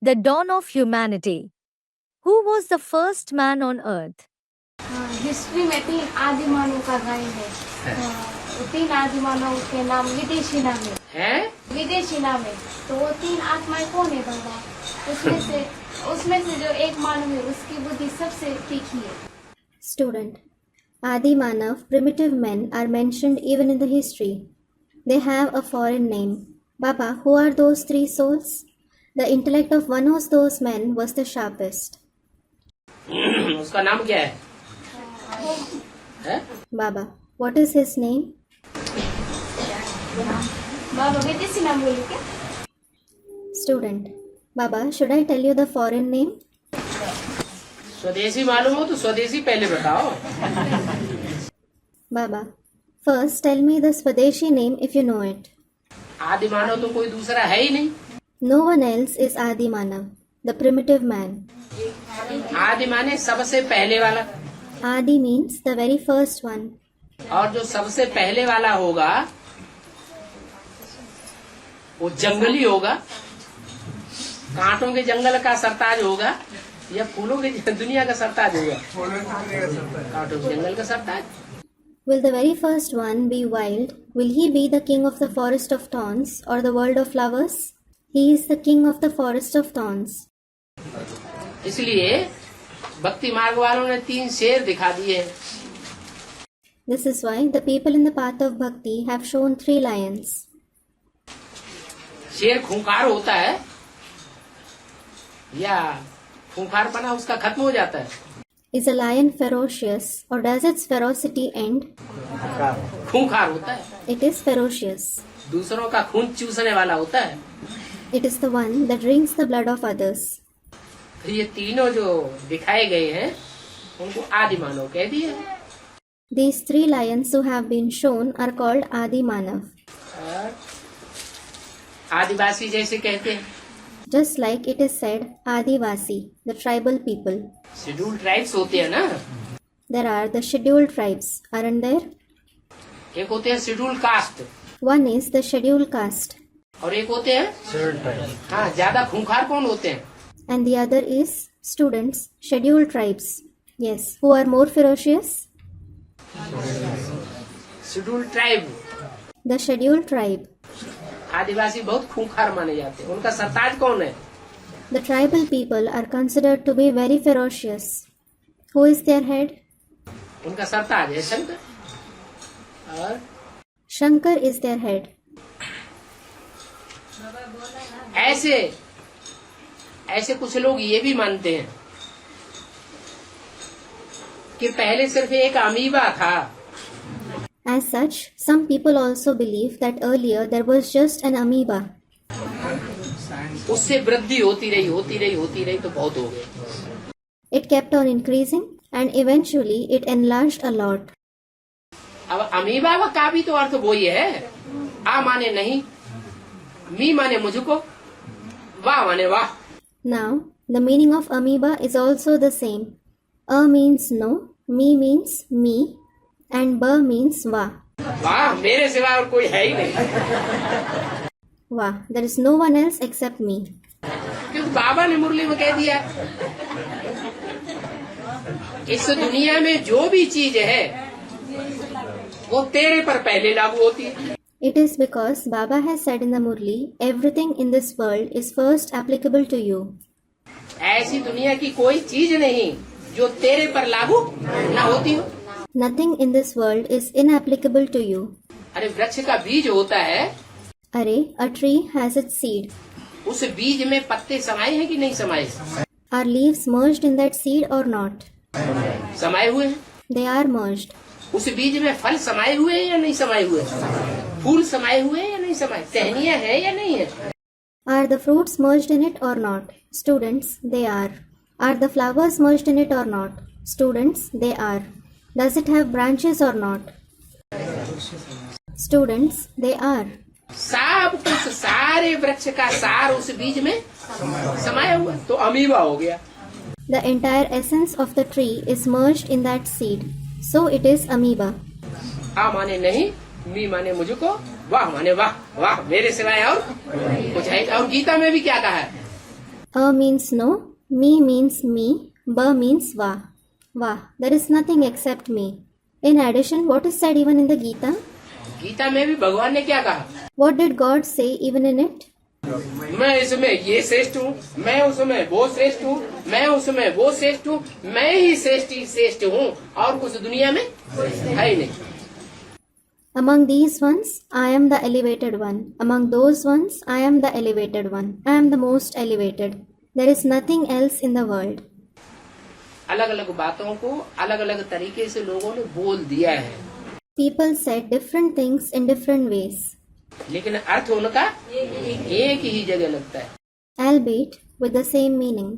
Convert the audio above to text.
The dawn of humanity. Who was the first man on earth? History में 3 आदि मानव का गायन है। 3 आदि मानव के नाम विदेशी नाम है, विदेशी नाम है। तो वो 3 आत्माएं कौन है बाबा? उसमें से जो एक मानव है उसकी बुद्धि सबसे तीखी है। Student. Adi Manav, primitive men, are mentioned even in the history. They have a foreign name. Baba, who are those 3 souls? The intellect of one of those men was the sharpest. उसका नाम क्या है? Baba, what is his name? बाबा विदेशी नाम बोले क्या? Student. Baba, should I tell you the foreign name? स्वदेशी मालूम हो तो स्वदेशी पहले बताओ। Baba, first tell me the Swadeshi name if you know it. आदि मानव तो कोई दूसरा है ही नहीं। No one else is Adi Manav, the primitive man. आदि माने सबसे पहले वाला, Adi means the very first one. और जो सबसे पहले वाला होगा वो जंगली होगा, कांटों के जंगल का सरताज होगा या फूलों की दुनिया का सरताज होगा? कांटों के जंगल का सरताज। Will the very first one be wild? Will he be the king of the forest of thorns or the world of flowers? He is the king of the forest of thorns. इसलिए भक्ति मार्ग वालों ने 3 शेर दिखा दिए। This is why the people in the path of bhakti have shown 3 lions. शेर खूंखार होता है या खूंखारपना उसका खत्म हो जाता है? Is a lion ferocious or does its ferocity end? खूंखार होता है, It is ferocious. दूसरों का खून चूसने वाला होता है। It is the one that drinks the blood of others. तो ये तीनों जो दिखाए गए हैं उनको आदि मानव कह दिए। These 3 lions who have been shown are called Adi Manav. आदिवासी जैसे कहते हैं, Just like it is said, Adivasi, the tribal people. Schedule tribes होते हैं ना। There are the scheduled tribes, aren't there? एक होते हैं schedule caste One is the scheduled caste और एक होते हैं हाँ ज्यादा खूंखार कौन होते हैं? and the other is students, scheduled tribes. Yes, who are more ferocious? Schedule tribe. The scheduled tribe. आदिवासी बहुत खूंखार माने जाते हैं। उनका सरताज कौन है? The tribal people are considered to be very ferocious. Who is their head? उनका सरताज है शंकर और Shankar is their head. ऐसे कुछ लोग ये भी मानते हैं कि पहले सिर्फ एक अमीबा था। As such, some people also believe that earlier there was just an amoeba. उससे वृद्धि होती रही तो बहुत हो गए। It kept on increasing and eventually it enlarged a lot. अब अमीबा का भी तो अर्थ वही है। आ माने नहीं, मी माने मुझको, वाह माने वाह। Now, the meaning of amoeba is also the same. A means no, me means me, and ba means wa. वाह मेरे सिवा और कोई है ही नहीं। Wa, there is no one else except me. क्योंकि बाबा ने मुरली में कह दिया इस दुनिया में जो भी चीज है वो तेरे पर पहले लागू होती है। It is because Baba has said in the Murli, everything in this world is first applicable to you. ऐसी दुनिया की कोई चीज नहीं जो तेरे पर लागू न होती हो। Nothing in this world is inapplicable to you. अरे वृक्ष का बीज होता है, Arey, a tree has its seed. उस बीज में पत्ते समाये हैं कि नहीं समाये? Are leaves merged in that seed or not? समाये हुए हैं। They are merged. उस बीज में फल समाये हुए हैं या नहीं समाये हुए? फूल समाये हुए हैं या नहीं समाये? टहनियाँ है या नहीं है? Are the fruits merged in it or not? Students, they are. Are the flowers merged in it or not? Students, they are. Does it have branches or not? Students, they are. सब कुछ सारे वृक्ष का सार उस बीज में समाया हुआ तो अमीबा हो गया। The entire essence of the tree is merged in that seed. So it is amoeba. आ माने नहीं, मी माने मुझको, वाह माने वाह, वाह मेरे सिवाय और कुछ है। और गीता में भी क्या कहा है? A means no, me means me, ba means va. Va, there is nothing except me. In addition, what is said even in the Gita? Gita में भी भगवान ने क्या कहा? What did God say even in it? मैं इसमें ये श्रेष्ठ हूँ, मैं उसमें वो श्रेष्ठ हूँ, मैं उसमें वो श्रेष्ठ हूँ, मैं ही श्रेष्ठ हूँ और कुछ दुनिया में है ही नहीं। Among these ones, I am the elevated one. Among those ones, I am the elevated one. I am the most elevated. There is nothing else in the world. अलग अलग बातों को अलग अलग तरीके से लोगों ने बोल दिया है, People said different things in different ways, लेकिन अर्थ उनका एक ही जगह लगता है। albeit with the same meaning.